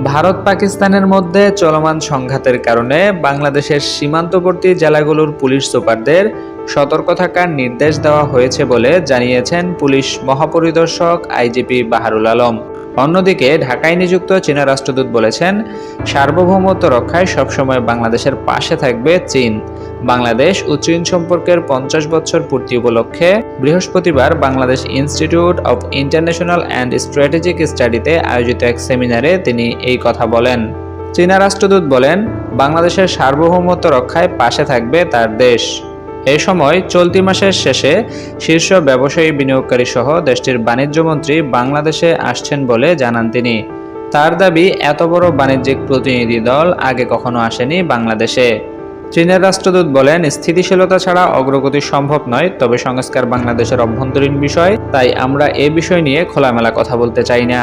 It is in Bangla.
ভারত পাকিস্তানের মধ্যে চলমান সংঘাতের কারণে বাংলাদেশের সীমান্তবর্তী জেলাগুলোর পুলিশ সুপারদের সতর্ক থাকার নির্দেশ দেওয়া হয়েছে বলে জানিয়েছেন পুলিশ মহাপরিদর্শক আইজিপি বাহারুল আলম। অন্যদিকে ঢাকায় নিযুক্ত চীনা রাষ্ট্রদূত বলেছেন, সার্বভৌমত্ব রক্ষায় সবসময় বাংলাদেশের পাশে থাকবে চীন। বাংলাদেশ ও চীন সম্পর্কের 50 বছর পূর্তি উপলক্ষে বৃহস্পতিবার Bangladesh institute of international and strategic স্টাডিতে আয়োজিত এক সেমিনারে তিনি এই কথা বলেন। চীনা রাষ্ট্রদূত বলেন, বাংলাদেশের সার্বভৌমত্ব রক্ষায় পাশে থাকবে তার দেশ। এ সময় চলতি মাসের শেষে শীর্ষ ব্যবসায়ী বিনিয়োগকারী সহ দেশটির বাণিজ্য মন্ত্রী বাংলাদেশে আসছেন বলে জানান তিনি। তার দাবি, এত বড় বাণিজ্যিক প্রতিনিধি দল আগে কখনো আসেনি বাংলাদেশে। চীনের রাষ্ট্রদূত বলেন, স্থিতিশীলতা ছাড়া অগ্রগতি সম্ভব নয়, তবে সংস্কার বাংলাদেশের অভ্যন্তরীণ বিষয়, তাই আমরা এ বিষয় নিয়ে খোলামেলা কথা বলতে চাই না।